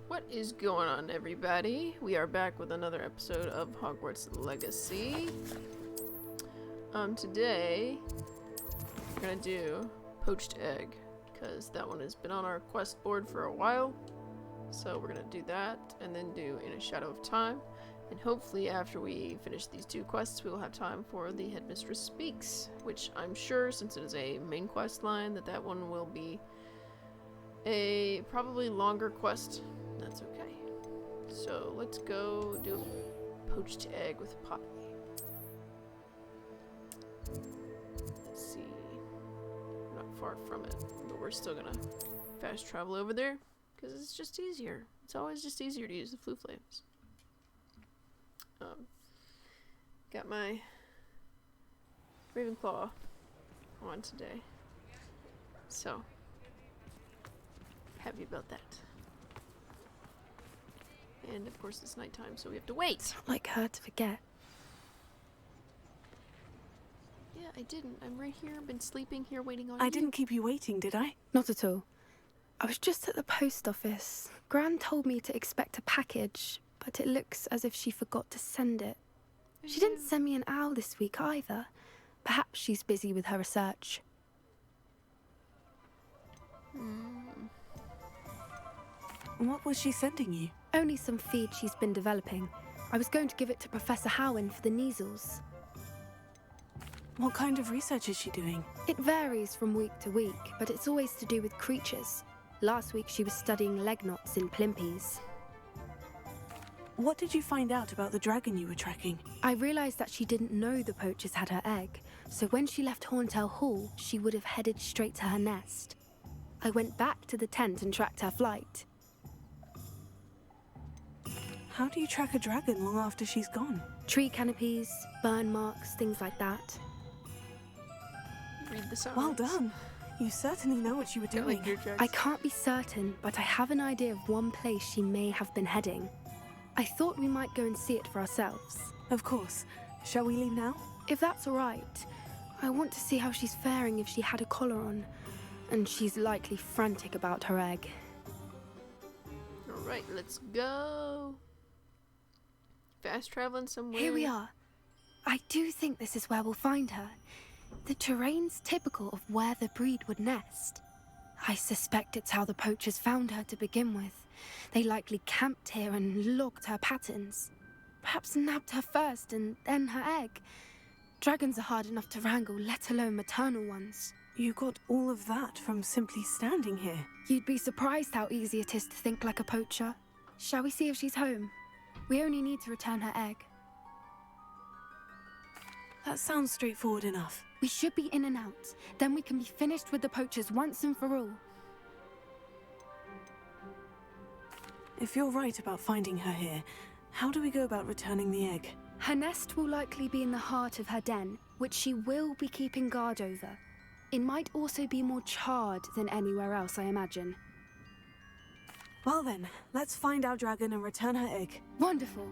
What is going on, everybody? We are back with another episode of Hogwarts Legacy. Today we're gonna do poached egg because that one has been on our quest board for a while. So we're gonna do that and then do In a Shadow of Time. And hopefully after we finish these two quests, we will have time for the Headmistress Speaks, which I'm sure, since it is a main quest line, that one will be a probably longer quest. That's okay. So let's go do a poached egg with Poppy. Let's see. We're not far from it, but we're still gonna fast travel over there because it's just easier. It's always just easier to use the Floo Flames. Got my Ravenclaw on today. So happy about that. And of course it's nighttime, so we have to wait. It's not like her to forget. Yeah, I didn't. I'm right here. Been sleeping here waiting on you. I didn't keep you waiting, did I? Not at all. I was just at the post office. Gran told me to expect a package, but it looks as if she forgot to send it. She didn't send me an owl this week either. Perhaps she's busy with her research. What was she sending you? Only some feed she's been developing. I was going to give it to Professor Howin for the measles. What kind of research is she doing? It varies from week to week, but it's always to do with creatures. Last week she was studying leg knots in Plimpies. What did you find out about the dragon you were tracking? I realised that she didn't know the poachers had her egg, so when she left Horntail Hall, she would have headed straight to her nest. I went back to the tent and tracked her flight. How do you track a dragon long after she's gone? Tree canopies, burn marks, things like that. Read the signs. Well done. You certainly know what you were doing. I can't be certain, but I have an idea of one place she may have been heading. I thought we might go and see it for ourselves. Of course. Shall we leave now? If that's all right. I want to see how she's faring if she had a collar on. And she's likely frantic about her egg. Alright, let's go. Fast traveling somewhere. Here we are. I do think this is where we'll find her. The terrain's typical of where the breed would nest. I suspect it's how the poachers found her to begin with. They likely camped here and logged her patterns. Perhaps nabbed her first and then her egg. Dragons are hard enough to wrangle, let alone maternal ones. You got all of that from simply standing here. You'd be surprised how easy it is to think like a poacher. Shall we see if she's home? We only need to return her egg. That sounds straightforward enough. We should be in and out. Then we can be finished with the poachers once and for all. If you're right about finding her here, how do we go about returning the egg? Her nest will likely be in the heart of her den, which she will be keeping guard over. It might also be more charred than anywhere else, I imagine. Well then, let's find our dragon and return her egg. Wonderful.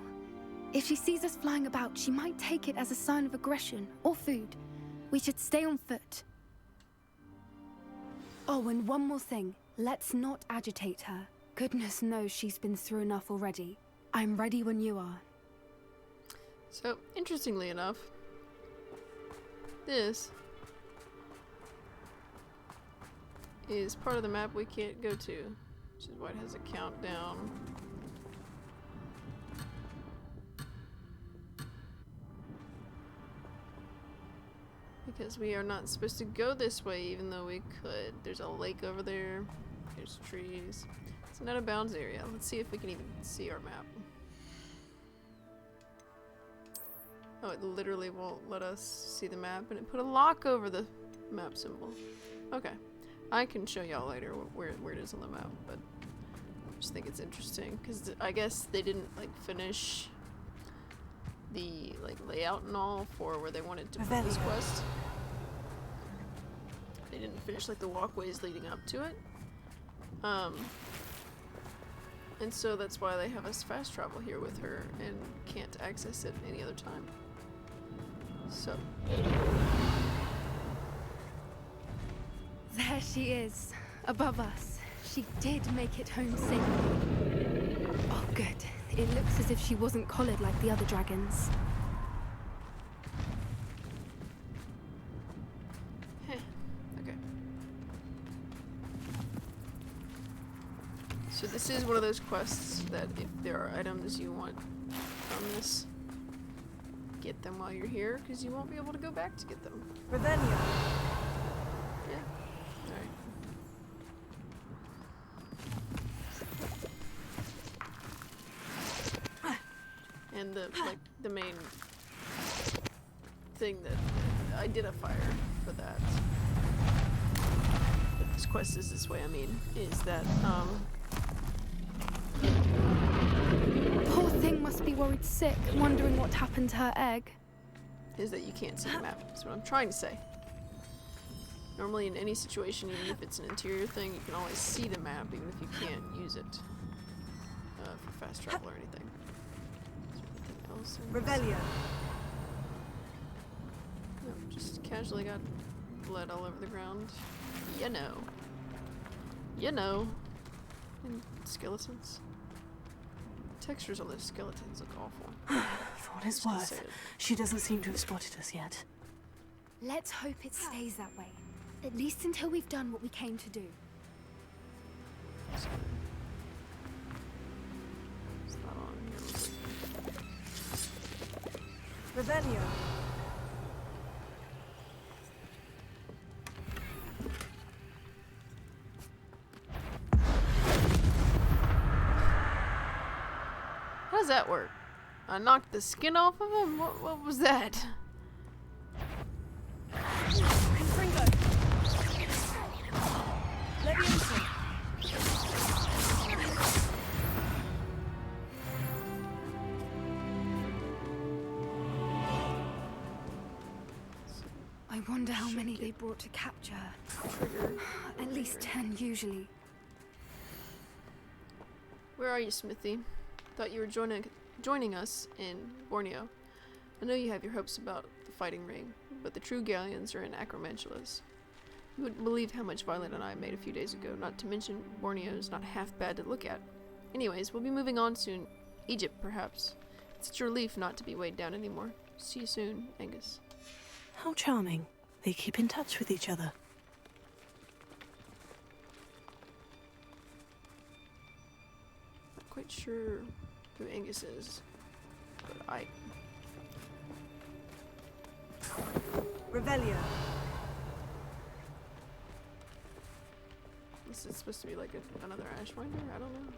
If she sees us flying about, she might take it as a sign of aggression or food. We should stay on foot. Oh, and one more thing. Let's not agitate her. Goodness knows she's been through enough already. I'm ready when you are. So, interestingly enough, this is part of the map we can't go to, which is why it has a countdown. Because we are not supposed to go this way, even though we could. There's a lake over there. There's trees. It's an out-of-bounds area. Let's see if we can even see our map. Oh, it literally won't let us see the map, and it put a lock over the map symbol. Okay. I can show y'all later where it is on the map, but I just think it's interesting, because I guess they didn't, like, finish the, like, layout and all for where they wanted to put this quest. They didn't finish, like, the walkways leading up to it. And so that's why they have us fast travel here with her and can't access it any other time. So. There she is, above us. She did make it home safely. Oh, good. It looks as if she wasn't collared like the other dragons. Heh. Okay. So this is one of those quests that if there are items you want from this, get them while you're here, because you won't be able to go back to get them. Ravenia. Yeah. Alright. And the main thing that identifier for that this quest is this way, I mean, is that Poor thing must be worried sick, wondering what happened to her egg. is that you can't see the map. That's what I'm trying to say. Normally in any situation, even if it's an interior thing, you can always see the map, even if you can't use it for fast travel or anything. Is there anything else? Revelio. No, just casually got blood all over the ground. You know. You know. And skeletons. Textures on those skeletons look awful. For what it's Just gonna say worth, it. she doesn't seem to have spotted us yet. Let's hope it stays that way. At least until we've done what we came to do. So- It's not on here. Looks like- Revelio. How does that work? I knocked the skin off of him? What was that? Confringo. Leviosa. I wonder how many they brought to capture her. Trigger. At least 10 usually. Where are you, Smithy? Thought you were joining us in Borneo. I know you have your hopes about the fighting ring, but the true galleons are in Acromantulas. You wouldn't believe how much Violet and I made a few days ago, not to mention Borneo's not half bad to look at. Anyways, we'll be moving on soon. Egypt, perhaps. It's such a relief not to be weighed down anymore. See you soon, Angus. How charming. They keep in touch with each other. Not quite sure who Angus is, but I... Revelio. This is supposed to be like another Ashwinder? I don't know.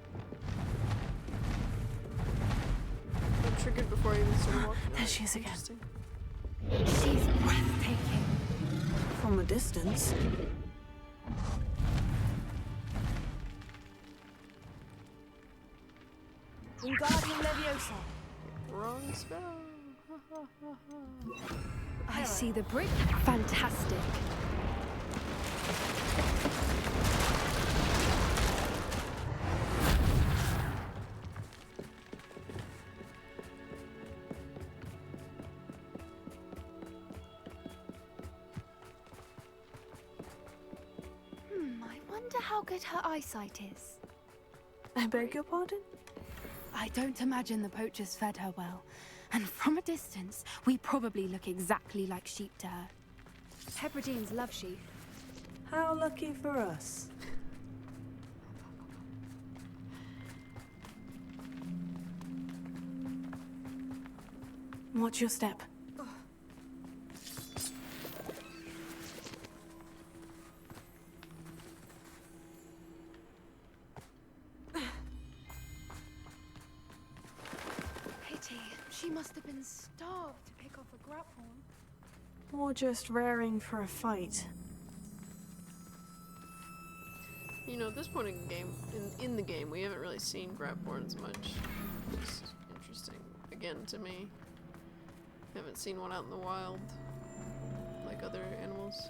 I'm triggered before I even started walking. There she is again. Interesting. She's breathtaking. From a distance. Wingardium Leviosa. Wrong spell. I see the brick. Fantastic. I wonder how good her eyesight is. I beg your pardon? I don't imagine the poachers fed her well. And from a distance, we probably look exactly like sheep to her. Hebrideans love sheep. How lucky for us. Watch your step. Pity. She must have been starved to pick off a grapple. Or just raring for a fight. You know, at this point in the game, in the game, we haven't really seen Grabhorns much. Just interesting, again, to me. Haven't seen one out in the wild, like other animals.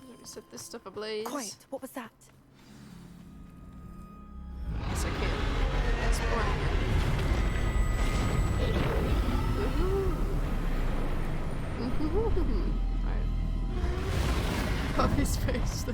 Let me set this stuff ablaze. Quiet. What was that? Yes, I can. Explore again. Alright. Puppy's face.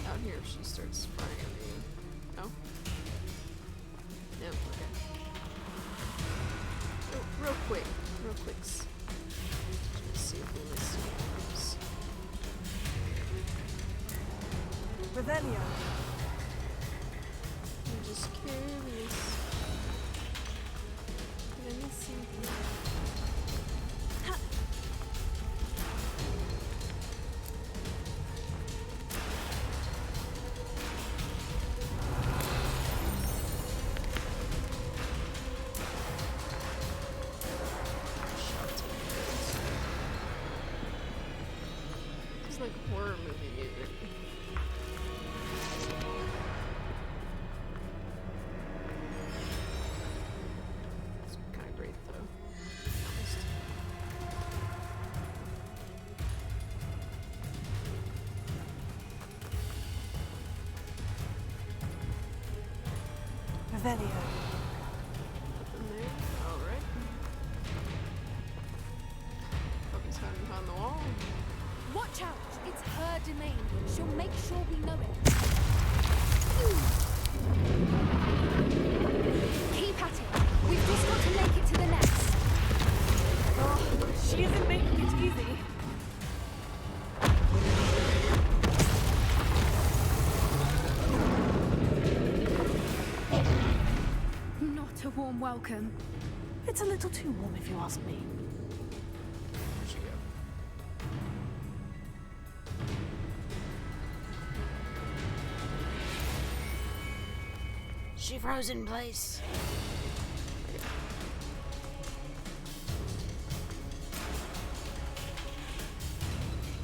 out here if she starts firing at me. No? No, okay. Oh, real quick. Real quicks. Let's see if we miss some arms. Revelio. I'm just curious. Did I miss something? It's like horror movie music. It's kind of great though. Revelio. Nothing there. Alright. Focus on the wall. Watch out! It's her domain. She'll make sure we know it. Keep at it. We've just got to make it to the nest. Oh, she isn't making it easy. Not a warm welcome. It's a little too warm if you ask me. Where'd she go? She froze in place.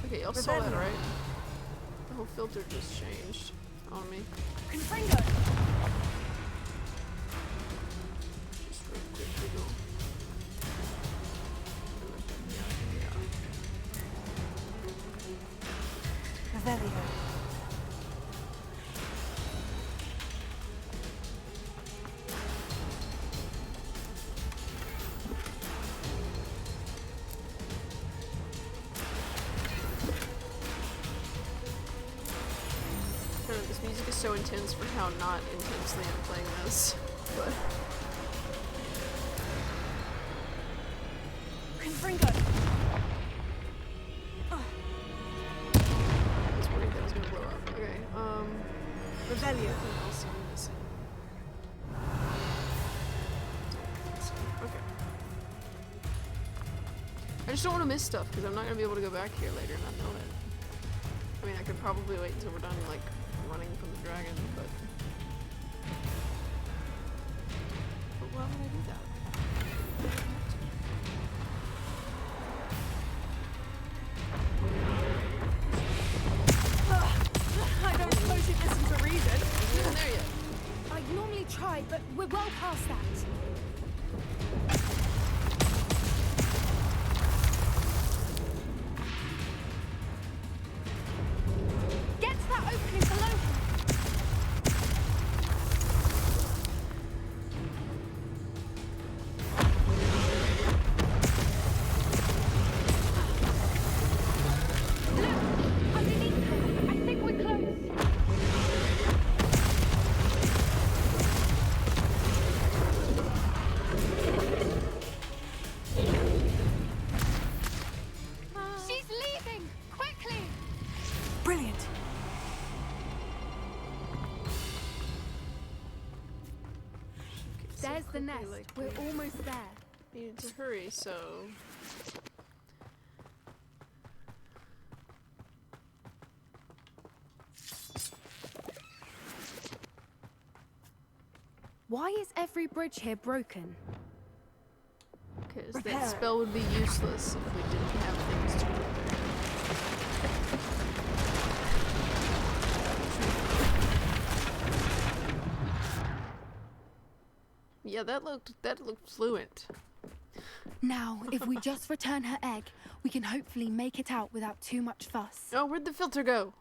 Okay, y'all saw that, right? The whole filter just changed on me. Confringo. Just real quick wiggle. Yeah. Revelio. I don't know, this music is so intense for how not intensely I'm playing this, but Confringo. I was worried that was gonna blow up. Okay, Revelio. what else am I missing? Okay. I just don't want to miss stuff because I'm not gonna be able to go back here later and not know it. I mean, I could probably wait until we're done, like, running from the dragon, but why would I do that? I don't suppose you'd listen to reason. Isn't even there yet. I'd normally try, but we're well past that. Get to that opening below him. Look, underneath her. I think we're close. She's leaving! Quickly! Brilliant. Okay, so There's the quickly, nest. like, We're almost there. we needed to hurry, so Why is every bridge here broken? because Repair that it. spell would be useless if we didn't have things to repair. Yeah, that looked fluent. Now, if we just return her egg, we can hopefully make it out without too much fuss. Oh, where'd the filter go?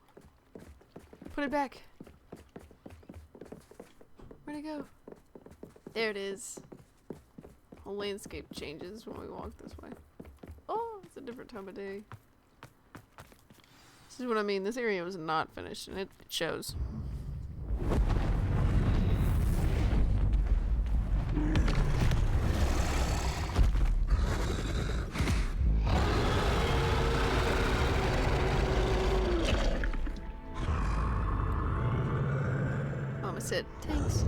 Put it back. Where'd it go? There it is. Whole landscape changes when we walk this way. Oh, it's a different time of day. This is what I mean. This area was not finished, and it shows. Mama said, tanks.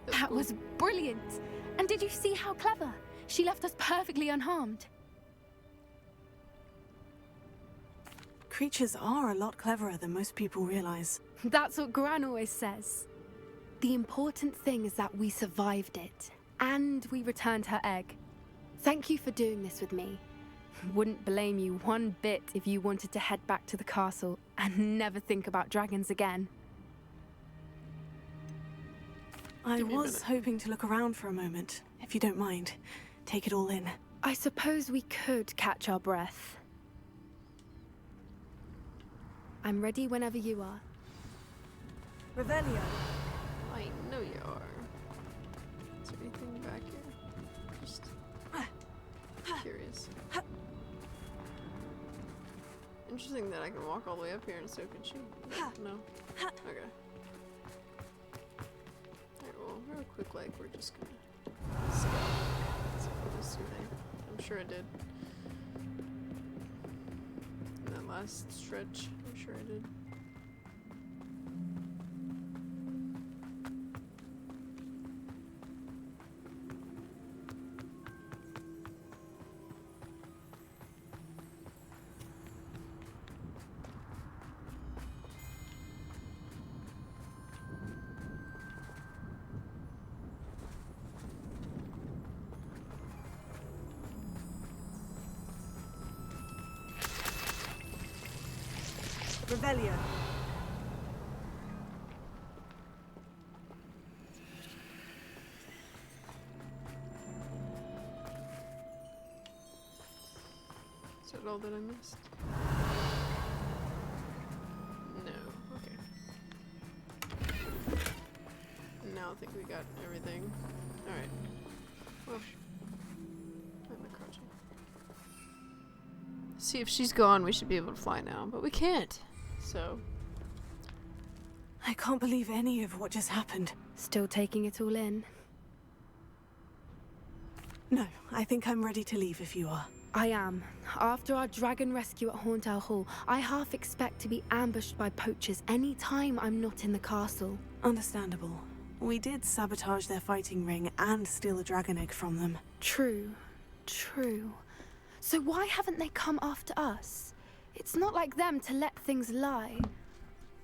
That was brilliant. And did you see how clever? She left us perfectly unharmed. Creatures are a lot cleverer than most people realize. That's what Gran always says. The important thing is that we survived it. And we returned her egg. Thank you for doing this with me. Wouldn't blame you one bit if you wanted to head back to the castle and never think about dragons again. I was hoping to look around for a moment, if you don't mind. Take it all in. I suppose we could catch our breath. I'm ready whenever you are. Revelio. I know you are. Is there anything back here? Just curious. Interesting that I can walk all the way up here and so can she. No. Okay. Alright, well, real quick, like, we're just gonna scout. See if I missed anything. I'm sure I did. In that last stretch, I'm sure I did. Revelio. Is that all that I missed? No. Okay. Now I think we got everything. Alright. Well, I'm crouching. See, if she's gone, we should be able to fly now, but we can't. So. I can't believe any of what just happened. Still taking it all in? No, I think I'm ready to leave if you are. I am. After our dragon rescue at Hauntow Hall, I half expect to be ambushed by poachers any time I'm not in the castle. Understandable. We did sabotage their fighting ring and steal a dragon egg from them. True. True. So why haven't they come after us? It's not like them to let things lie.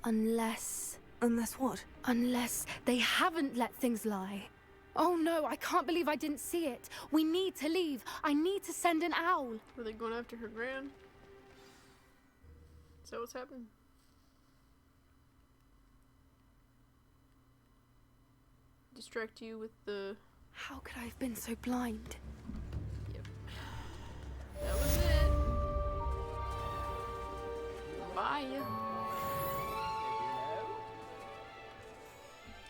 Unless... Unless what? Unless they haven't let things lie. Oh no, I can't believe I didn't see it. We need to leave. I need to send an owl. Were they going after her gran? Is that what's happening? Distract you with the... How could I have been so blind? Yep. That was it. Bye.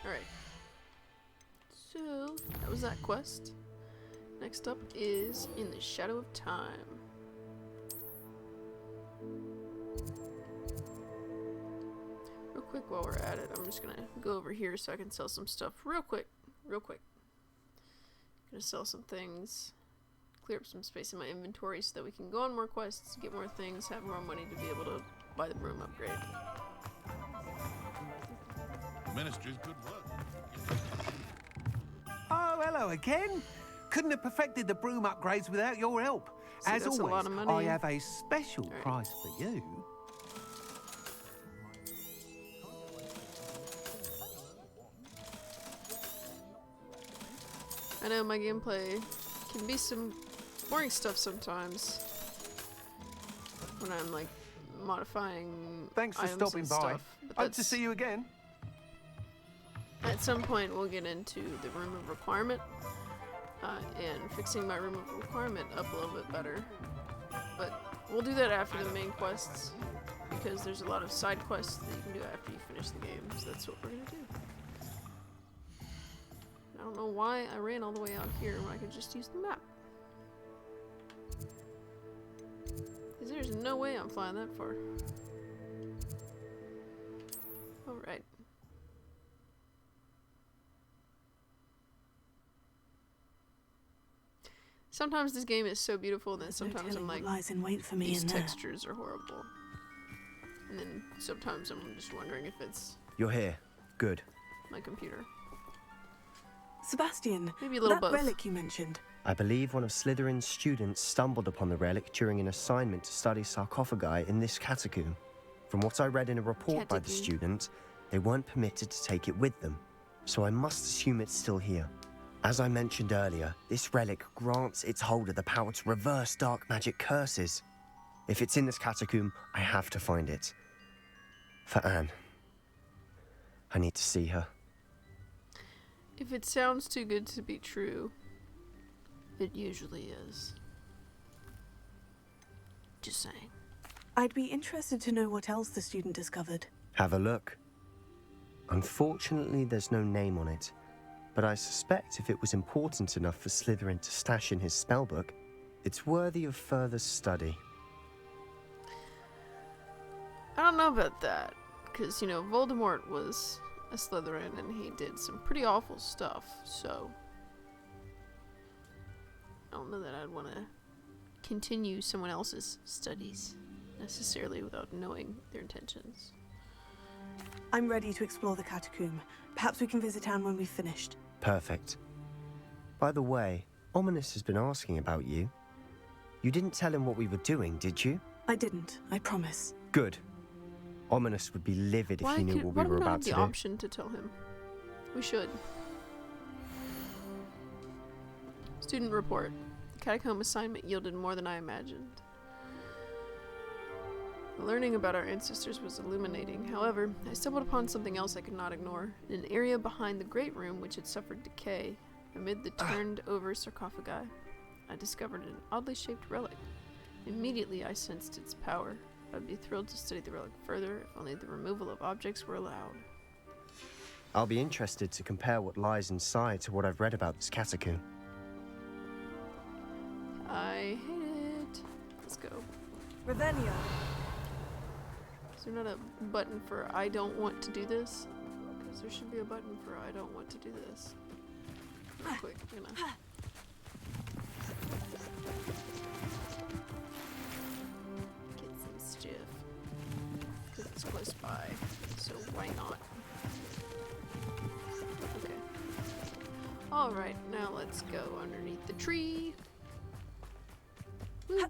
Alright. So, that was that quest. Next up is In the Shadow of Time. Real quick while we're at it, I'm just gonna go over here so I can sell some stuff real quick. Gonna sell some things, clear up some space in my inventory so that we can go on more quests, get more things, have more money to be able to buy the broom upgrade. Ministry's good work. Oh, hello again. Couldn't have perfected the broom upgrades without your help. See, As that's a always, lot of money. I have a special Right. price for you. I know my gameplay can be some boring stuff sometimes when I'm like modifying Thanks for items stopping and by. stuff. But Hope to see you again. at some point we'll get into the room of requirement and fixing my room of requirement up a little bit better. But we'll do that after the main quests because there's a lot of side quests that you can do after you finish the game. So that's what we're gonna do. I don't know why I ran all the way out here when I could just use the map. Because there's no way I'm flying that far. Alright. Sometimes this game is so beautiful, then sometimes I'm like, lies in wait for me these in there. textures are horrible. And then sometimes I'm just wondering if it's You're here. Good. my computer. Sebastian, Maybe a little that both. relic you mentioned. I believe one of Slytherin's students stumbled upon the relic during an assignment to study sarcophagi in this catacomb. From what I read in a report by the Catacomb. student, they weren't permitted to take it with them, so I must assume it's still here. As I mentioned earlier, this relic grants its holder the power to reverse dark magic curses. If it's in this catacomb, I have to find it. For Anne. I need to see her. If it sounds too good to be true, it usually is. Just saying. I'd be interested to know what else the student discovered. Have a look. Unfortunately, there's no name on it, but I suspect if it was important enough for Slytherin to stash in his spellbook, it's worthy of further study. I don't know about that, because, you know, Voldemort was a Slytherin and he did some pretty awful stuff, so I don't know that I'd want to continue someone else's studies necessarily without knowing their intentions. I'm ready to explore the catacomb. Perhaps we can visit Anne when we've finished. Perfect. By the way, Ominous has been asking about you. You didn't tell him what we were doing, did you? I didn't, I promise. Good. Ominous would be livid if he knew what we were about to the do. option to tell him? We should. Student report. The catacomb assignment yielded more than I imagined. Learning about our ancestors was illuminating. However, I stumbled upon something else I could not ignore. In an area behind the great room which had suffered decay, amid the turned-over sarcophagi, I discovered an oddly shaped relic. Immediately I sensed its power. I'd be thrilled to study the relic further if only the removal of objects were allowed. I'll be interested to compare what lies inside to what I've read about this catacomb. I hate it. Let's go. Ravenna. Is there not a button for I don't want to do this? Because there should be a button for I don't want to do this. Real quick, I'm gonna... get some stuff. Because it's close by, so why not? Okay. Alright, now let's go underneath the tree. Woo.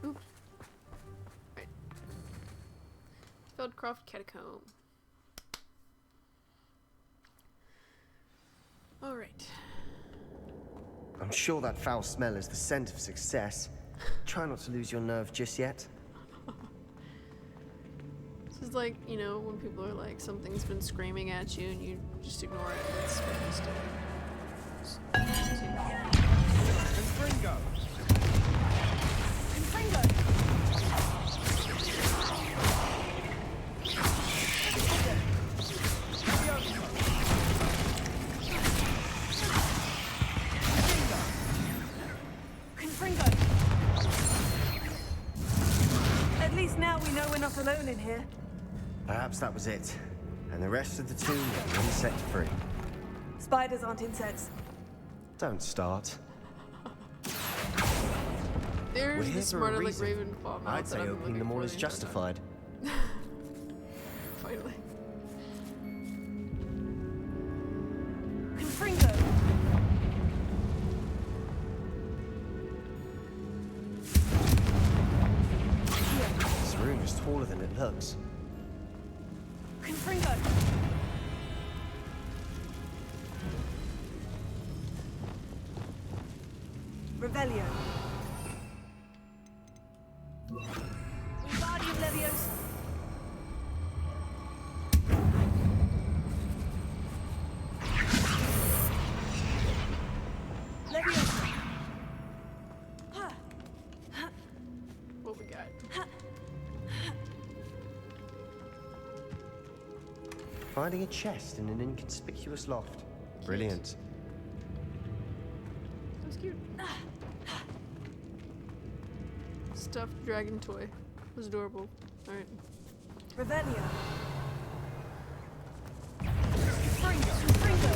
Oops. Right. Feldcroft Catacomb. Alright. I'm sure that foul smell is the scent of success. Try not to lose your nerve just yet. This is like, you know, when people are like, something's been screaming at you and you just ignore it. That's what he's doing. Confringo! At least now we know we're not alone in here. Perhaps that was it. And the rest of the tomb will be insect free. Spiders aren't insects. Don't start. There's We're the here for a smart like reason. Ravenclaw. I'd say opening them all is justified. Finally. Confringo. This room is taller than it looks. Confringo. Revelio. Wingardium Leviosa. Leviosa. What we got? Finding a chest in an inconspicuous loft. Brilliant. That's cute. Stuffed dragon toy. Was adorable. Alright. Revelio. Fringo. Fringo.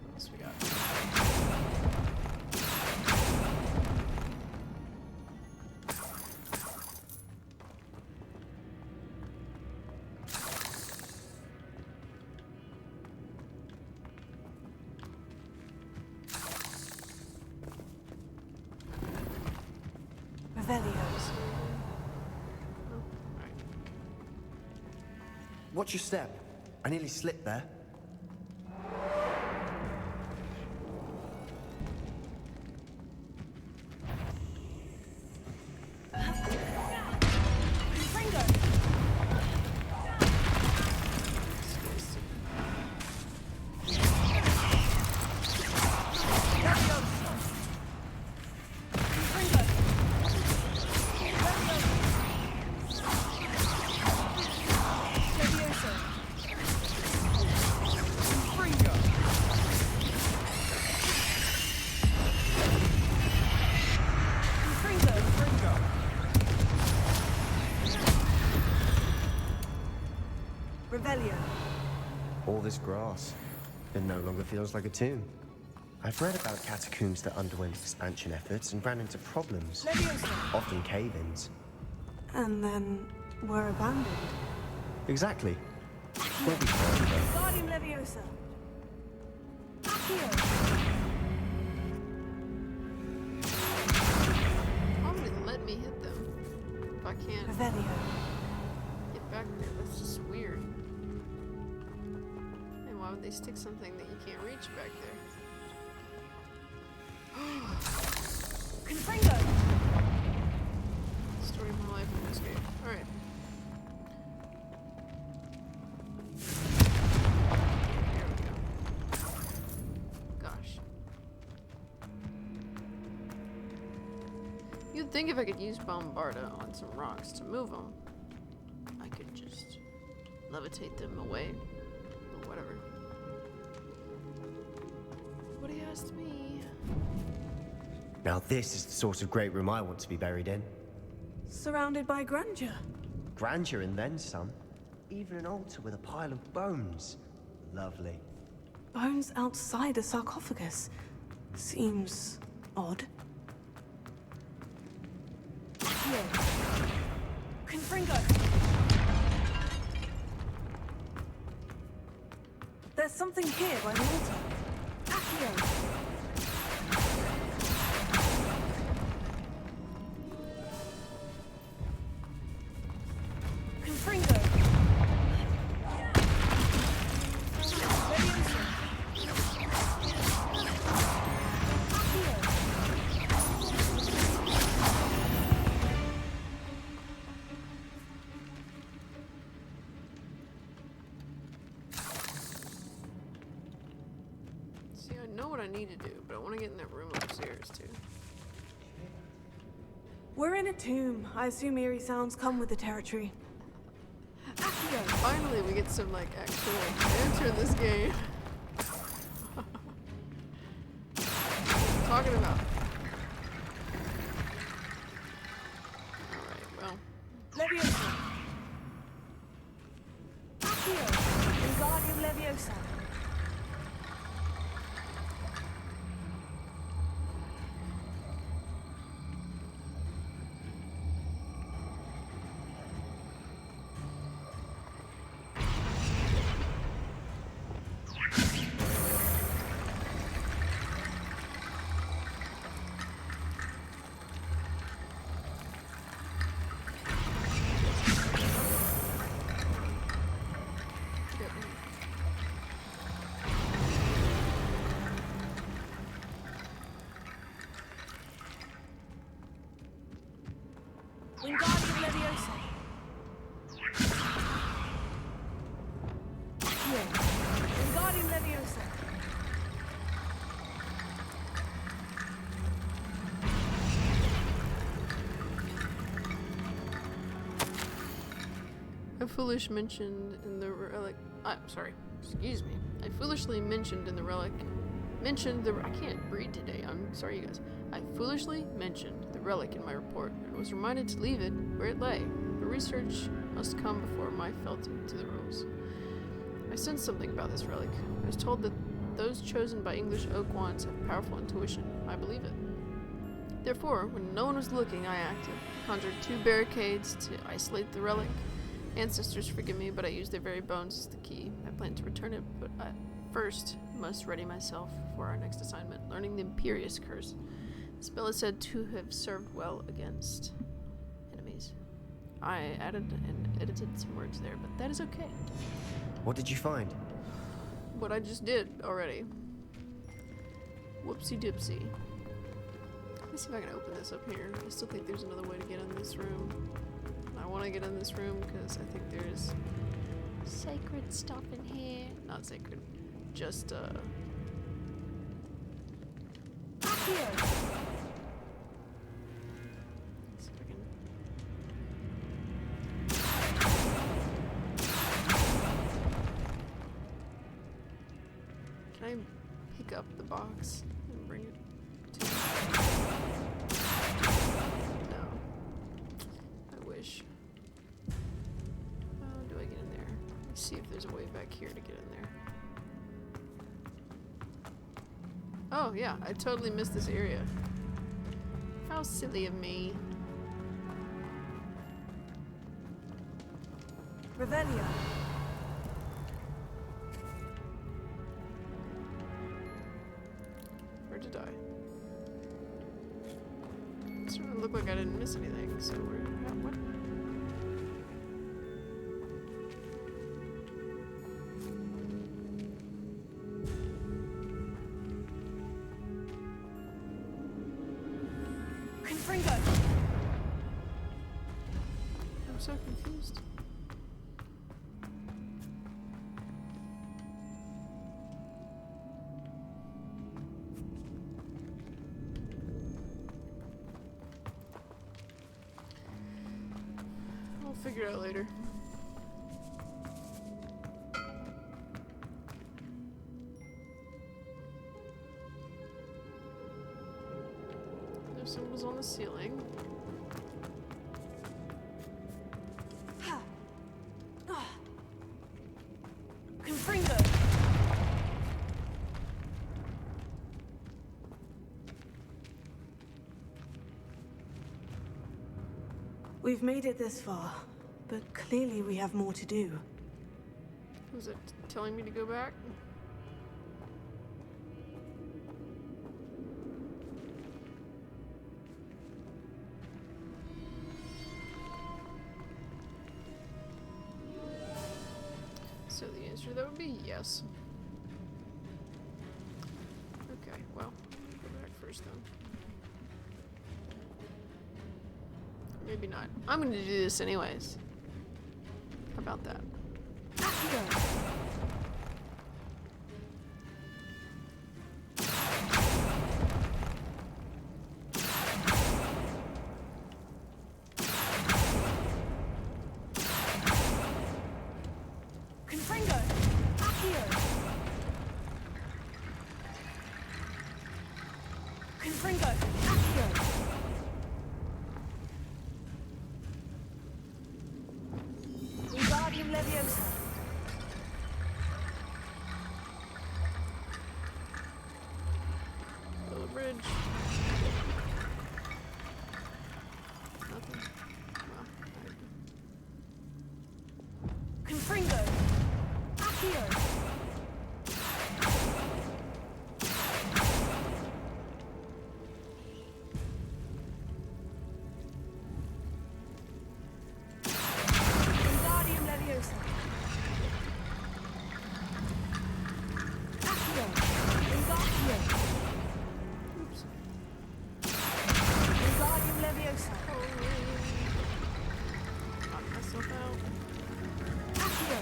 What else we got? Revelios. Oh, alright. Watch your step. I nearly slipped there. Fringo. Revelio. All this grass. It no longer feels like a tomb. I've read about catacombs that underwent expansion efforts and ran into problems. Leviosa. Often cave-ins. And then were abandoned. Exactly. We'll be fine though. Wingardium Leviosa. Accio. Why would it let me hit them if I can't Revelio. get back there? That's just weird. And why would they stick something that you can't reach back there? Confringo. Story of my life in this game. Alright. There we go. Gosh. You'd think if I could use Bombarda on some rocks to move them, I could just levitate them away. Or whatever. What he asked me. Now this is the sort of great room I want to be buried in. Surrounded by grandeur. Grandeur and then some. Even an altar with a pile of bones. Lovely. Bones outside a sarcophagus. Seems odd. Accio. Confringo. There's something here by the altar. Accio. Confringo. Leviosa. Accio. See, I know what I need to do, but I want to get in that room upstairs too. We're in a tomb. I assume eerie sounds come with the territory. Accio. Finally, we get some like actual answer in this game. Talking about. Alright, well. Leviosa. Accio. Wingardium Leviosa. Wingardium Leviosa. I foolishly mentioned in the relic. Excuse me. I foolishly mentioned in the relic. I can't read today. I'm sorry, you guys. I foolishly mentioned the relic in my report and was reminded to leave it where it lay. But research must come before my fealty to the rules. I sensed something about this relic. I was told that those chosen by English oak wands have powerful intuition. I believe it. Therefore, when no one was looking, I acted. I conjured 2 barricades to isolate the relic. Ancestors forgive me, but I used their very bones as the key. I plan to return it, but I first must ready myself for our next assignment, learning the Imperious Curse. The spell is said to have served well against enemies. I added and edited some words there, but that is okay. What did you find? What I just did already. Whoopsie dipsy. Let me see if I can open this up here. I still think there's another way to get in this room. I want to get in this room because I think there's sacred stuff in here. Not sacred, just Here. see if I can. Can I pick up the box and bring it to you? No. I wish. How do I get in there? Let's see if there's a way back here to get in there. Oh yeah, I totally missed this area. How silly of me. Revelia. Where'd you die? It certainly looked like I didn't miss anything, so what? Confringo. I'm so confused. I'll figure it out later. There's symbols on the ceiling. Confringo. We've made it this far, but clearly we have more to do. Was it telling me to go back? So the answer to that would be yes. Okay, well, go back first then. Maybe not. I'm gonna do this anyways. How about that? Confringo. Accio. Confringo. Accio. Wingardium Leviosa. Build a bridge. Nothing. Well, Confringo. Accio. Wingardium Leviosa. Accio. Wingardium. oops. Wingardium Leviosa. Knock myself out. Accio.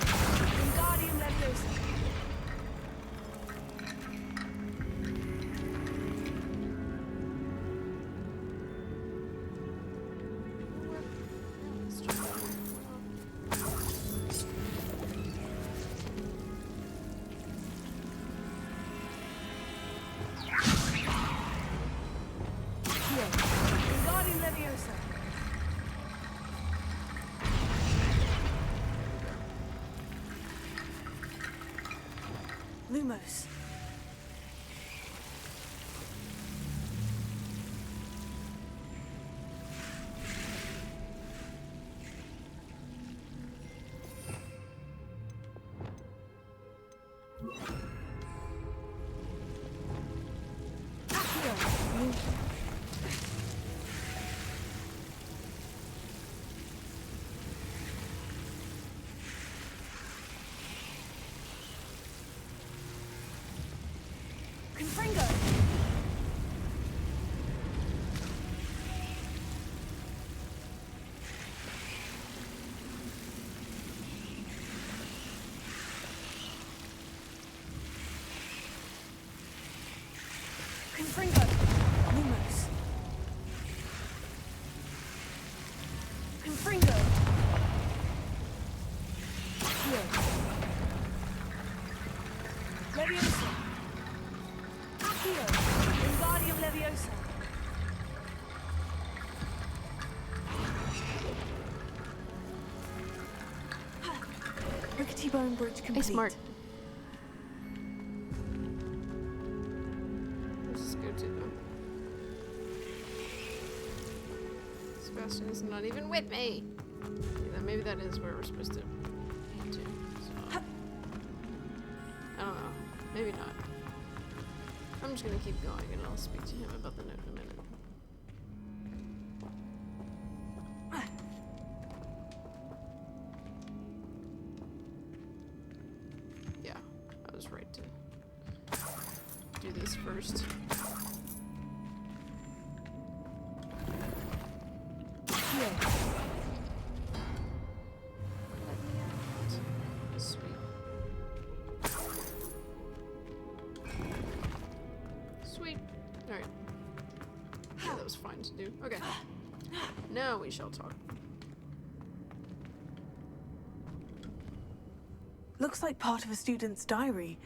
Wingardium Leviosa. Lumos. Confringo! Confringo! Lumos. Confringo! Accio. Leviosa. Accio. Wingardium Leviosa. Rickety Bone Bridge complete. Hey, smart. Let's just go to them. Sebastian's not even with me. Yeah, maybe that is where we're supposed to head to. So. I don't know. Maybe not. I'm just gonna keep going and I'll speak to him about the note in a minute. Yeah, I was right to do these first. Sweet. Sweet. Alright. Yeah, that was fine to do. Okay. Now we shall talk. Looks like part of a student's diary.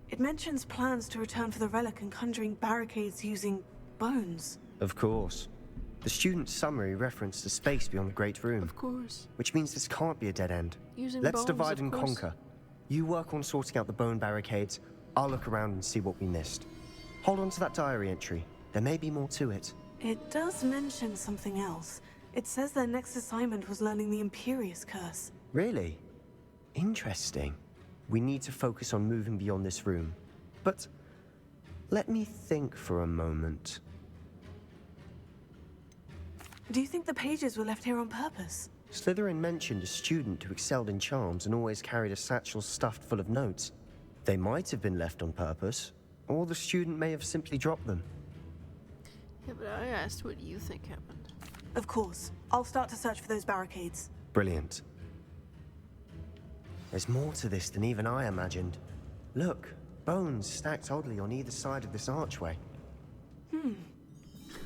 It mentions plans to return for the relic and conjuring barricades using bones. Of course. The student's summary referenced a space beyond the Great Room, Of course. which means this can't be a dead end. Using Let's bones, divide of and course. conquer. You work on sorting out the bone barricades. I'll look around and see what we missed. Hold on to that diary entry. There may be more to it. It does mention something else. It says their next assignment was learning the Imperious Curse. Really? Interesting. We need to focus on moving beyond this room. But let me think for a moment. Do you think the pages were left here on purpose? Slytherin mentioned a student who excelled in charms and always carried a satchel stuffed full of notes. They might have been left on purpose, or the student may have simply dropped them. Yeah, but I asked what you think happened. Of course. I'll start to search for those barricades. Brilliant. There's more to this than even I imagined. Look, bones stacked oddly on either side of this archway.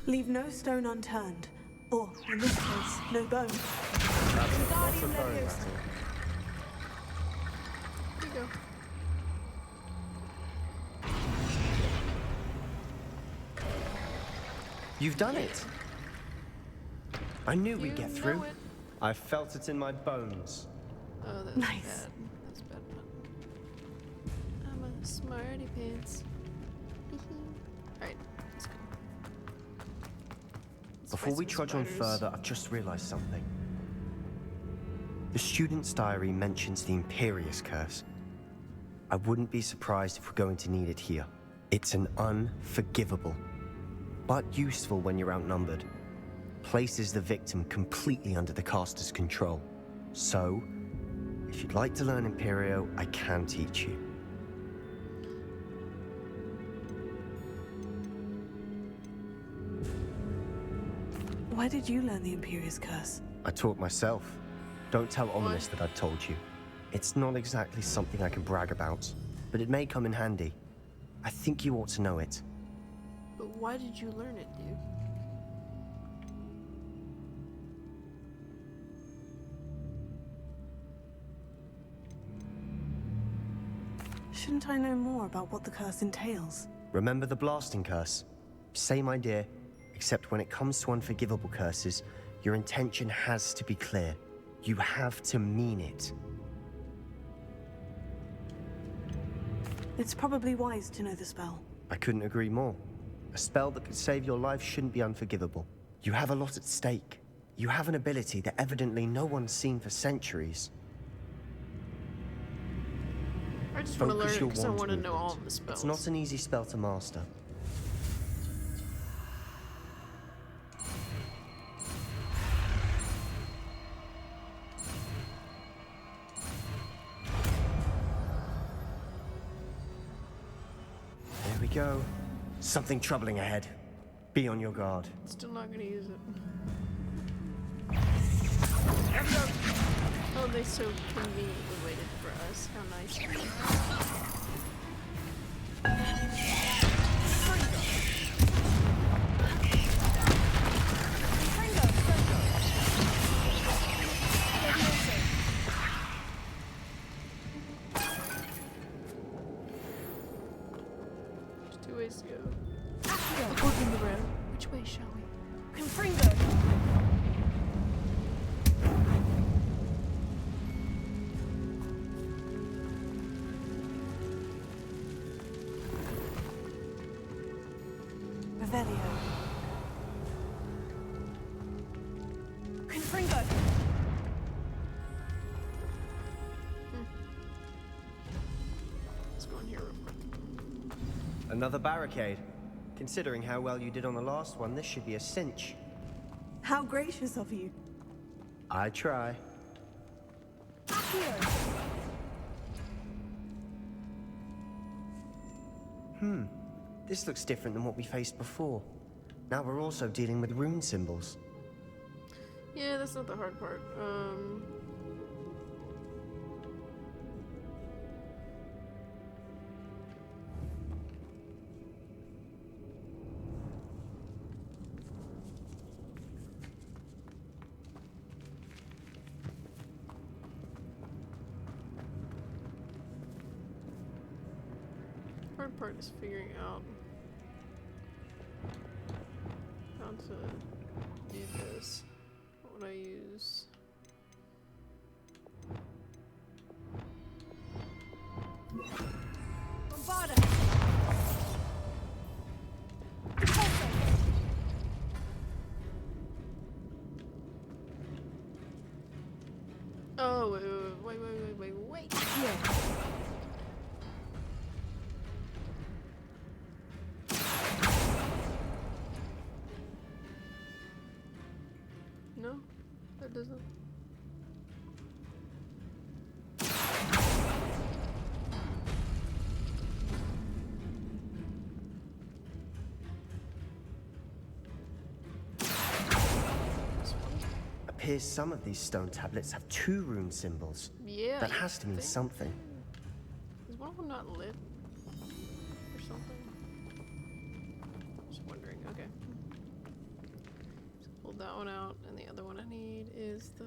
Leave no stone unturned. Or, in this case, no bone. There you go. You've done it! I knew we'd You get know through. it. I felt it in my bones. Oh, that's Nice. bad. That's bad. I'm a smarty pants. Alright, let's go. Let's Before fight we some trudge on spiders. further, I've just realized something. The student's diary mentions the Imperious Curse. I wouldn't be surprised if we're going to need it here. It's an unforgivable, but useful when you're outnumbered. Places the victim completely under the caster's control. So, if you'd like to learn Imperio, I can teach you. Where did you learn the Imperious Curse? I taught myself. Don't tell Ominous that I've told you. It's not exactly something I can brag about, but it may come in handy. I think you ought to know it. But why did you learn it, dude? Shouldn't I know more about what the curse entails? Remember the blasting curse? Same idea, except when it comes to unforgivable curses, your intention has to be clear. You have to mean it. It's probably wise to know the spell. I couldn't agree more. A spell that could save your life shouldn't be unforgivable. You have a lot at stake. You have an ability that evidently no one's seen for centuries. I just want to learn Focus it your because I wand want to know all movement. of the spells. It's not an easy spell to master. There we go. Something troubling ahead. Be on your guard. Still not gonna use it. Oh, they so conveniently waited for us. How nice of them. There's 2 ways to go. According to the road. Which way shall we? Confringo! Revelio. Confringo! Let's go in here real quick. Another barricade. Considering how well you did on the last one, this should be a cinch. How gracious of you. I try. This looks different than what we faced before. Now we're also dealing with rune symbols. Yeah, that's not the hard part. Hard part is figuring out how to do this. What would I use? Bombarda! Oh, wait. No, that doesn't. Appears some of these stone tablets have 2 rune symbols. Yeah. That has to mean think- something. Is one of them not lit or something? Just wondering. Okay. Just pull that one out, and the other one I need is the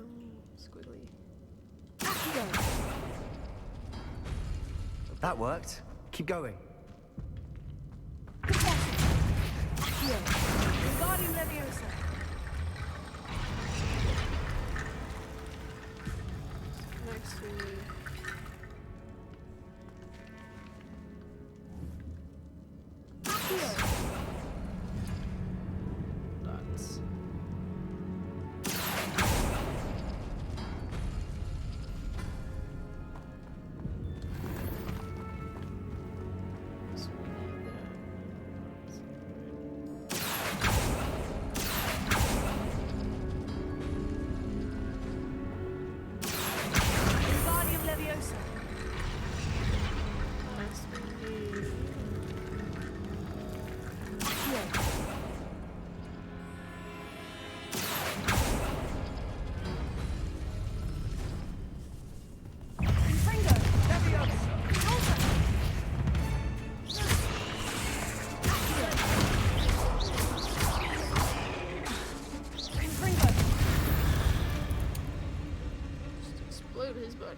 squiggly. That worked. Keep going. Wingardium Leviosa. Next we need. Dots. So we need Wingardium Leviosa. that. Last we need. Confringo. Leviosa. Confringo. Just explode his butt.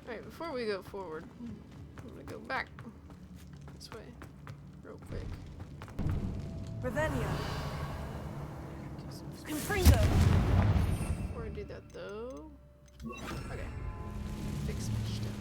Alright, before we go forward, I'm gonna go back this way, real quick. Revelio. Do some Confringo. Before I do that though. Okay. Fix my stuff.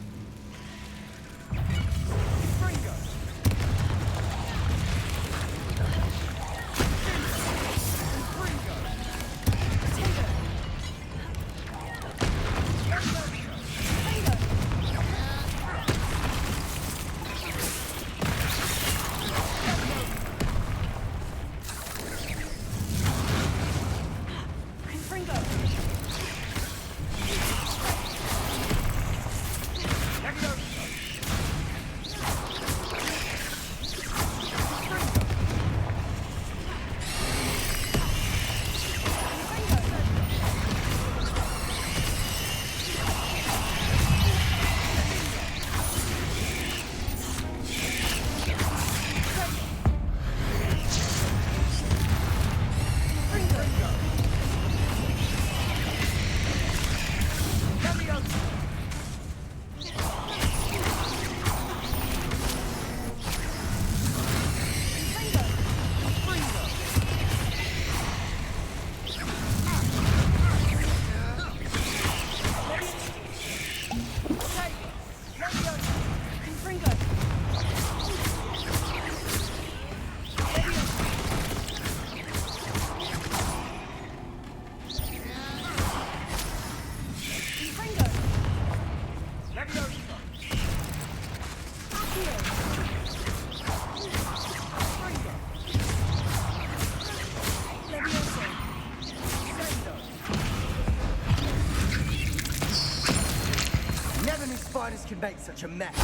spiders can make such a mess.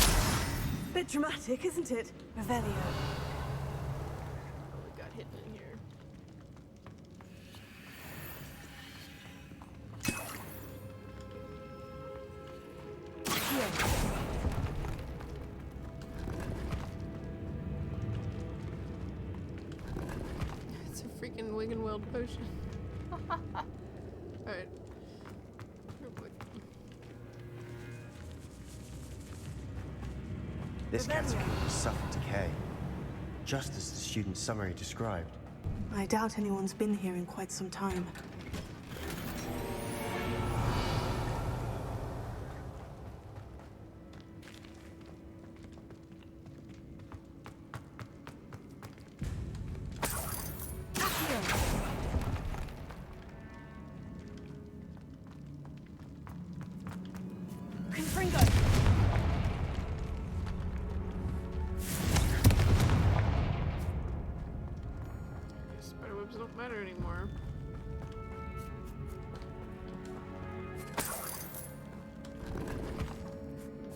Bit dramatic, isn't it, Revelio? Oh, we got hidden in here. It's a freaking Wiggenweld potion. Alright. Real quick. This catacomb has suffered decay, just as the student's summary described. I doubt anyone's been here in quite some time. Confringo! Spiderwebs don't matter anymore.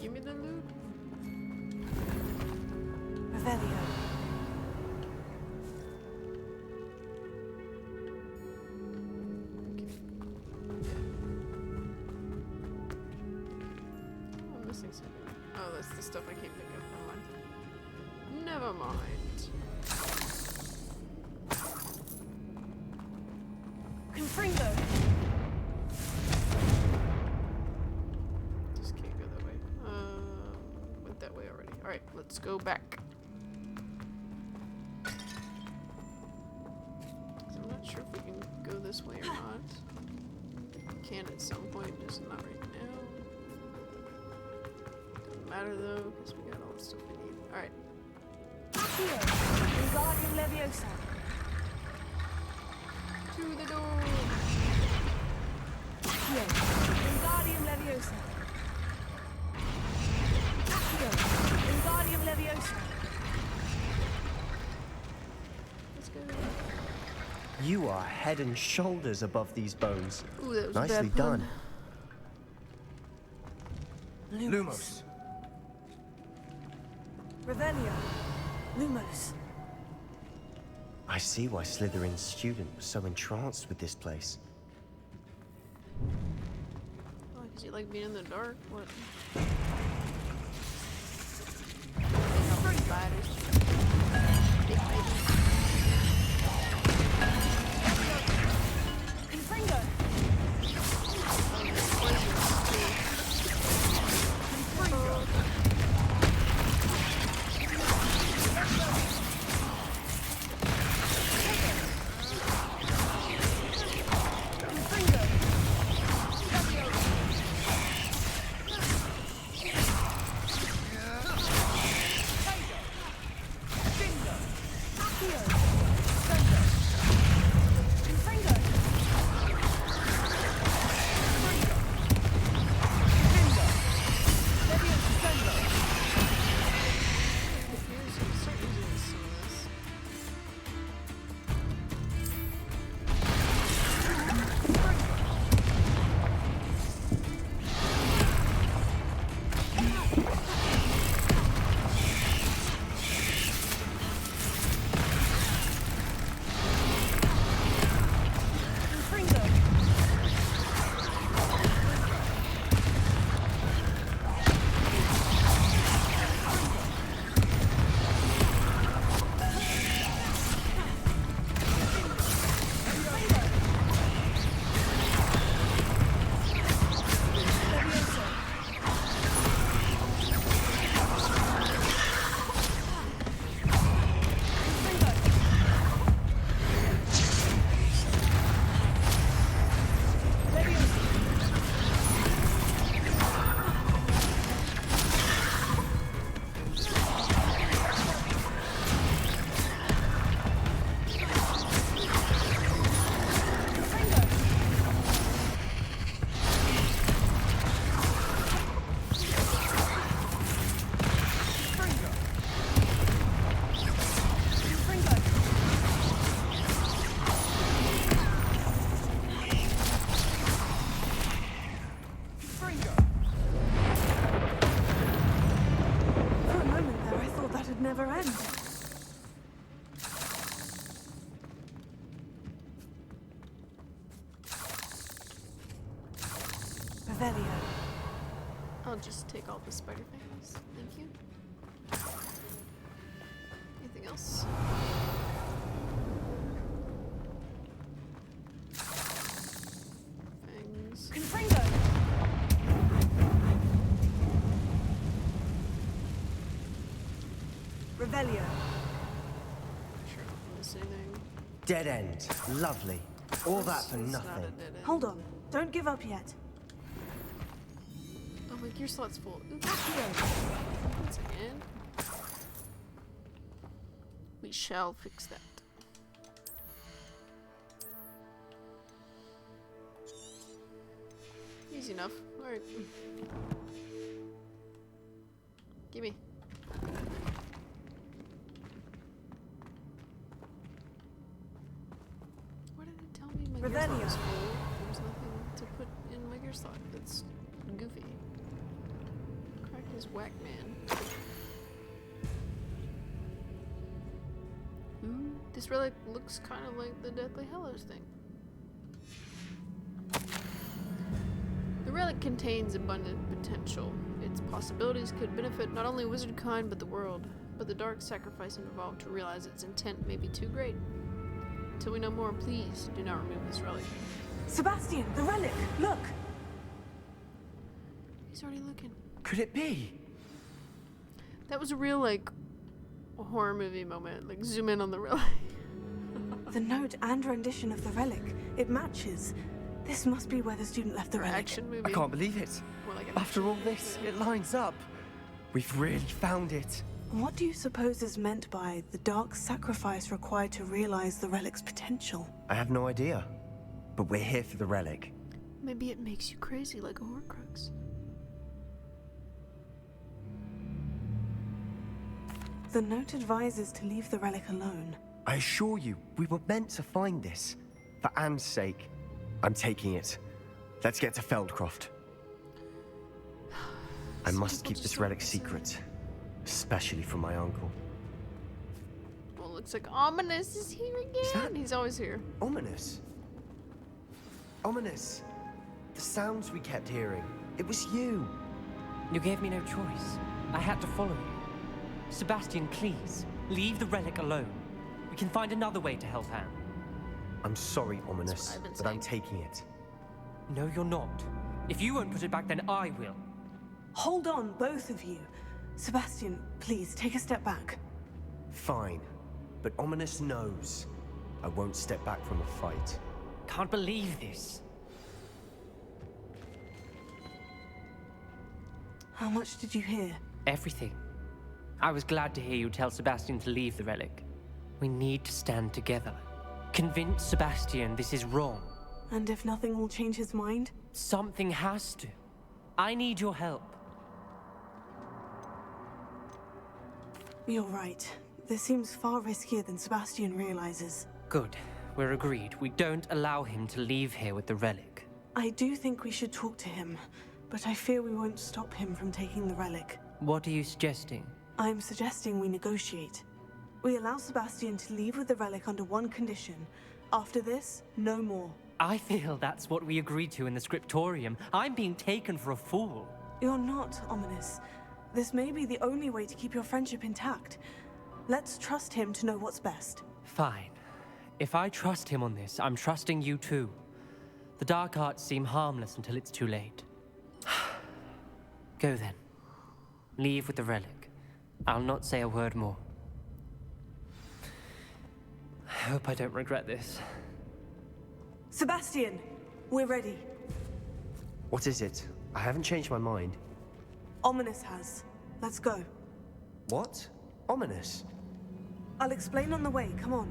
Give me the loot. Revelio. I'm missing something. Oh, that's the stuff I can't pick up. Never mind. Confringo! Just can't go that way. Went that way already. Alright, let's go back. 'Cause I'm not sure if we can go this way or not. We can at some point, just not right now. Doesn't matter though, because we got all the stuff we need. Alright. Wingardium Leviosa! To the door! Wingardium Leviosa! Wingardium Leviosa! Let's go. You are head and shoulders above these bones. Ooh, that was a Nicely bad pun. done. Lumos. Revelio. Lumos. I see why Slytherin's student was so entranced with this place. Oh, because you like being in the dark? What? Spiders. Big baby. Confringo! Confringo! never end. Revelio. I'll just take all the spider fangs. Thank you. Anything else? Fangs. Confringo! Revelio. Sure, I don't miss anything. Dead end. Lovely. All that for It's not a nothing. dead end. Hold on. Don't give up yet. Oh, my gear slot's full. Ooh, once again. We shall fix that. Easy enough. Alright. Gimme. Why did it tell me my gear slot Revelio. was full? There's nothing to put in my gear slot. That's goofy. Crack his whack man. Ooh, this relic looks kind of like the Deathly Hallows thing. The relic contains abundant potential. Its possibilities could benefit not only wizard kind but the world. But the dark sacrifice involved to realize its intent may be too great. Until we know more, please do not remove this relic. Sebastian, the relic! Look! He's already looking. Could it be? That was a real, like, horror movie moment. Like, zoom in on the relic. The note and rendition of the relic. It matches. This must be where the student left the Or relic. action movie. I can't believe it. More like an After all this, it lines up. We've really found it. What do you suppose is meant by the dark sacrifice required to realize the relic's potential? I have no idea. But we're here for the relic. Maybe it makes you crazy like a Horcrux. The note advises to leave the relic alone. I assure you, we were meant to find this. For Anne's sake. I'm taking it. Let's get to Feldcroft. I must keep this relic secret. Especially from my uncle. Well, looks like Ominous is here again. that- He's always here. Ominous. Ominous. The sounds we kept hearing. It was you. You gave me no choice. I had to follow you. Sebastian, please, leave the relic alone. We can find another way to help Anne. I'm sorry, Ominous, I've been but I'm saying. taking it. No, you're not. If you won't put it back, then I will. Hold on, both of you. Sebastian, please take a step back. Fine. But Ominous knows. I won't step back from a fight. Can't believe this. How much did you hear? Everything. I was glad to hear you tell Sebastian to leave the relic. We need to stand together. Convince Sebastian this is wrong. And if nothing will change his mind? Something has to. I need your help. You're right. This seems far riskier than Sebastian realizes. Good. We're agreed. We don't allow him to leave here with the relic. I do think we should talk to him, but I fear we won't stop him from taking the relic. What are you suggesting? I'm suggesting we negotiate. We allow Sebastian to leave with the relic under one condition. After this, no more. I feel that's what we agreed to in the scriptorium. I'm being taken for a fool. You're not, Ominous. This may be the only way to keep your friendship intact. Let's trust him to know what's best. Fine. If I trust him on this, I'm trusting you too. The dark arts seem harmless until it's too late. Go then. Leave with the relic. I'll not say a word more. I hope I don't regret this. Sebastian, we're ready. What is it? I haven't changed my mind. Ominous has. Let's go. What? Ominous? I'll explain on the way. Come on.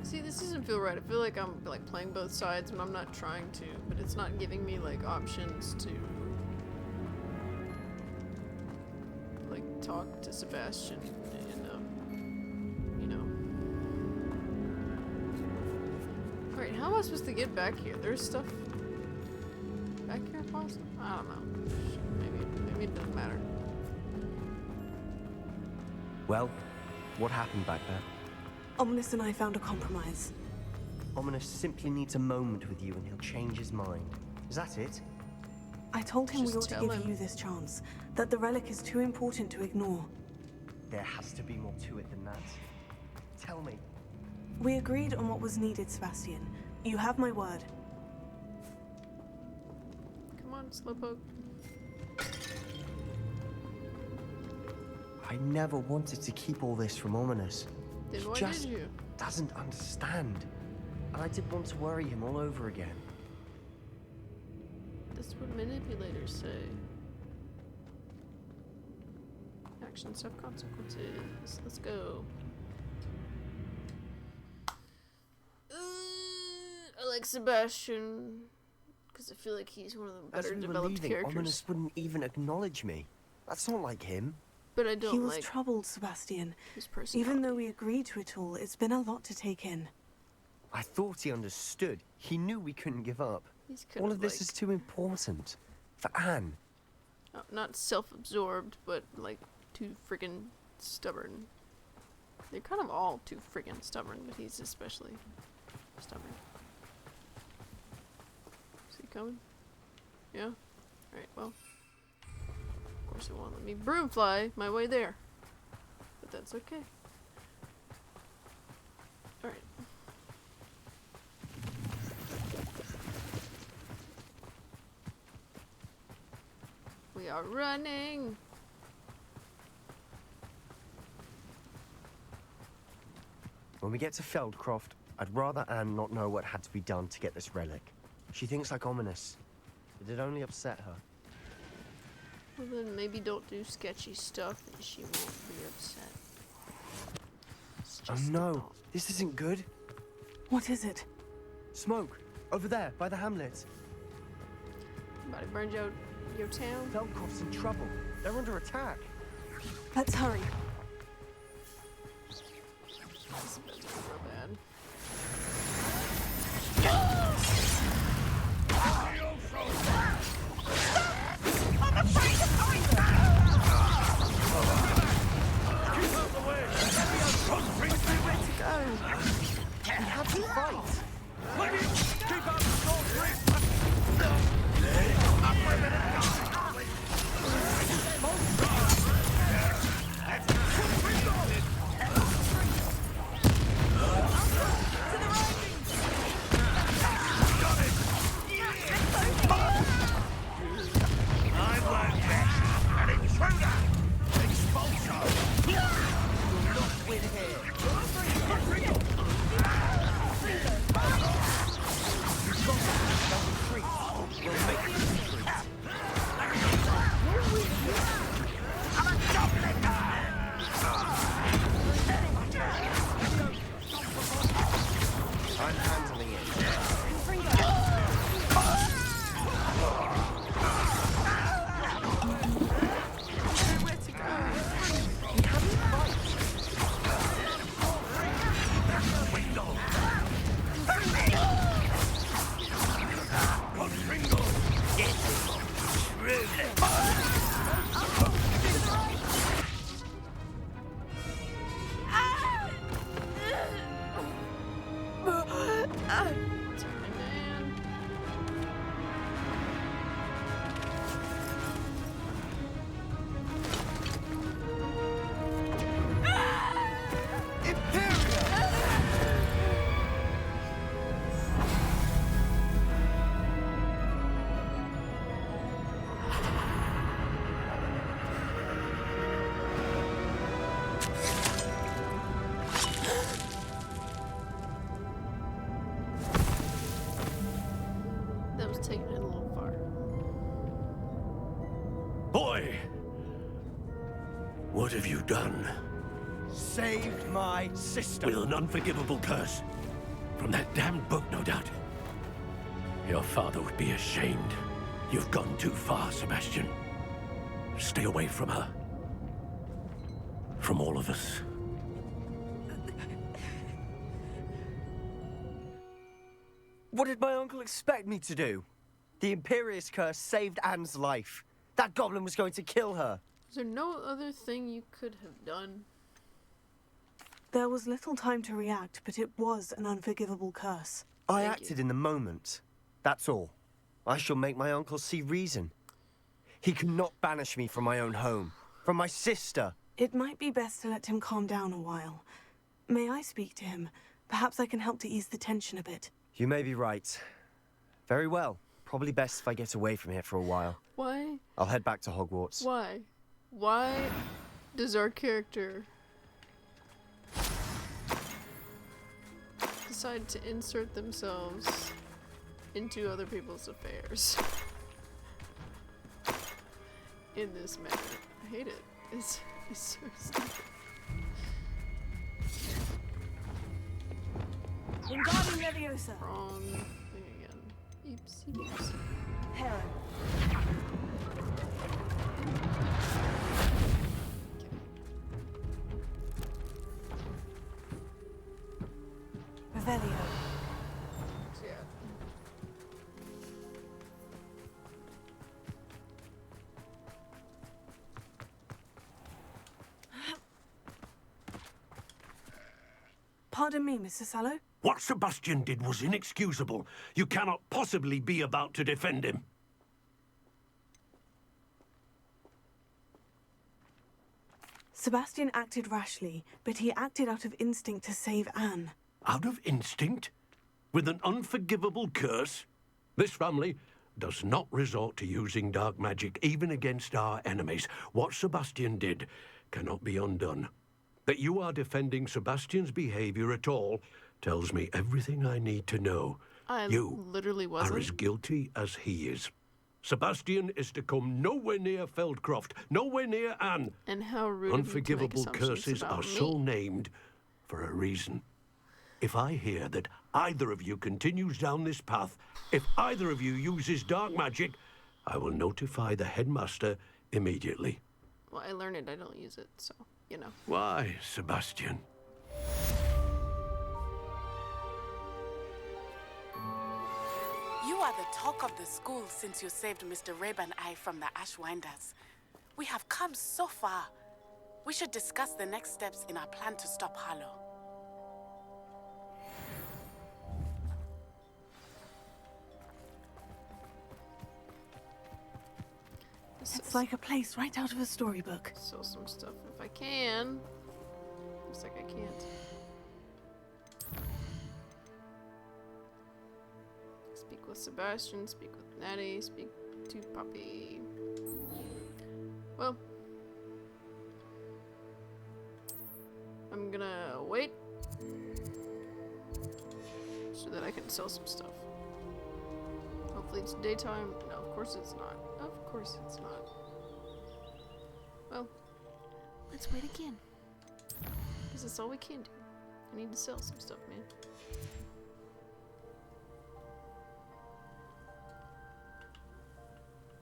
See, this doesn't feel right. I feel like I'm like playing both sides when I'm not trying to, but it's not giving me like options to like talk to Sebastian and you know. Alright, how am I supposed to get back here? There's stuff back here possible? I don't know. Maybe mean, it doesn't matter. Well, what happened back there? Ominous and I found a compromise. Ominous simply needs a moment with you and he'll change his mind. Is that it? I told him we Just ought to tell give him. you this chance, that the relic is too important to ignore. There has to be more to it than that. Tell me. We agreed on what was needed, Sebastian. You have my word. Come on, Slowpoke. I never wanted to keep all this from Ominous. Then He why just did you? doesn't understand. And I didn't want to worry him all over again. That's what manipulators say. Actions have consequences. Let's go. I like Sebastian because I feel like he's one of the As better we were developed leaving, characters. Ominous wouldn't even acknowledge me. That's not like him. But I don't He was like troubled, Sebastian. his personality. Even though we agreed to it all, it's been a lot to take in. I thought he understood. He knew we couldn't give up. He's kind All of of this like, is too important. For Anne. not self-absorbed, but like too friggin' stubborn. They're kind of all too friggin' stubborn, but he's especially stubborn. Is he coming? Yeah? Alright, well. Of course it won't let me broom fly my way there. But that's okay. Alright. We are running! When we get to Feldcroft, I'd rather Anne not know what had to be done to get this relic. She thinks like Ominous. It'd only upset her. Well then maybe don't do sketchy stuff and she won't be upset. It's Oh just a no, thought. this isn't good. What is it? Smoke! Over there, by the hamlet. Somebody burned your town? Feldcroft's in trouble. They're under attack. Let's hurry. This is about to go real bad. We have to fight. I'm handling it. Man. That was taking it a little far. Boy! What have you done? Saved my sister. With an unforgivable curse. From that damned book, no doubt. Your father would be ashamed. You've gone too far, Sebastian. Stay away from her. From all of us. What did my uncle expect me to do? The Imperious curse saved Anne's life. That goblin was going to kill her. Is there no other thing you could have done? There was little time to react, but it was an unforgivable curse. I Thank acted you. in the moment. That's all. I shall make my uncle see reason. He cannot banish me from my own home, from my sister. It might be best to let him calm down a while. May I speak to him? Perhaps I can help to ease the tension a bit. You may be right. Very well. Probably best if I get away from here for a while. Why? I'll head back to Hogwarts. Why? Why does our character decide to insert themselves into other people's affairs in this manner? I hate it. It's so stupid. Wingardium Leviosa. Wrong thing again. Oopsie doopsie. Heron. Revelio. Yeah. Pardon me, Mr. Sallow. What Sebastian did was inexcusable. You cannot possibly be about to defend him. Sebastian acted rashly, but he acted out of instinct to save Anne. Out of instinct? With an unforgivable curse? This family does not resort to using dark magic even against our enemies. What Sebastian did cannot be undone. That you are defending Sebastian's behavior at all tells me everything I need to know. You literally are wasn't. as guilty as he is. Sebastian is to come nowhere near Feldcroft, nowhere near Anne. And how rude of you to make Unforgivable assumptions curses about are me. so named for a reason. If I hear that either of you continues down this path, if either of you uses dark magic, I will notify the headmaster immediately. Well, I learned it. I don't use it, so, you know. Why, Sebastian? You are the talk of the school since you saved Mr. Rabe and I from the Ashwinders. We have come so far. We should discuss the next steps in our plan to stop Harlow. It's like a place right out of a storybook. Sell some stuff if I can. Looks like I can't. Speak with Sebastian, speak with Natty, speak to Poppy. Well, I'm gonna wait so that I can sell some stuff. Hopefully it's daytime. No, of course it's not. Of course it's not. Well, let's wait again. Because that's all we can do. I need to sell some stuff, man.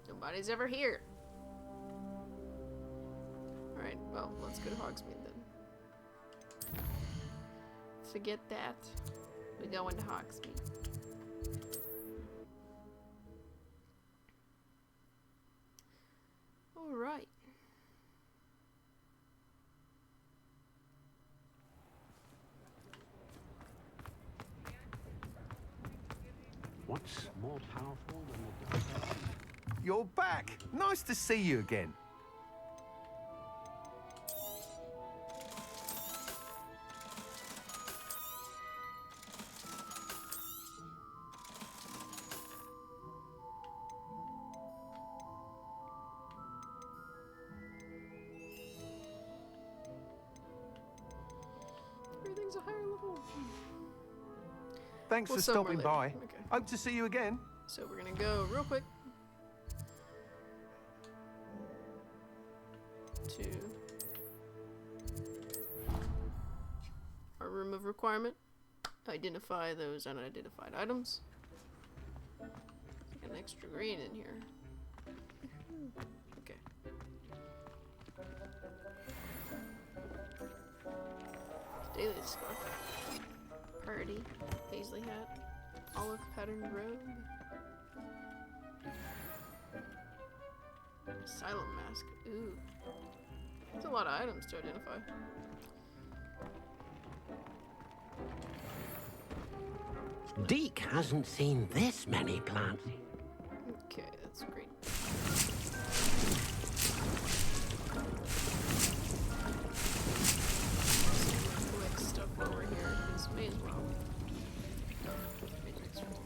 Nobody's ever here. Alright, well, let's go to Hogsmeade then. Forget that. We go into Hogsmeade. Alright. What's more powerful than the dark? You're back. Nice to see you again. Everything's a higher level. Thanks We'll for sell more stopping later. by. Okay. Hope to see you again. So we're gonna go real quick to our room of requirement. Identify those unidentified items. An extra green in here. Okay. Daily stuff. Party. Paisley hat. Olive patterned robe. Asylum mask. Ooh. There's a lot of items to identify. Deke hasn't seen this many plants. Okay, that's great. Collect stuff over here, because may as well. Matrix roll.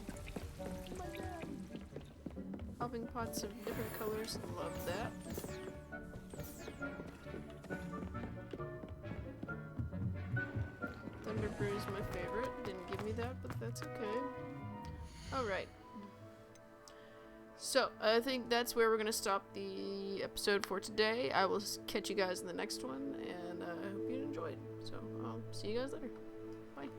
Popping pots of different colors, love that. Thunder Brew is my favorite. Didn't give me that, but that's okay. Alright. So, I think that's where we're going to stop the episode for today. I will catch you guys in the next one, and I hope you enjoyed. So, I'll see you guys later. Bye.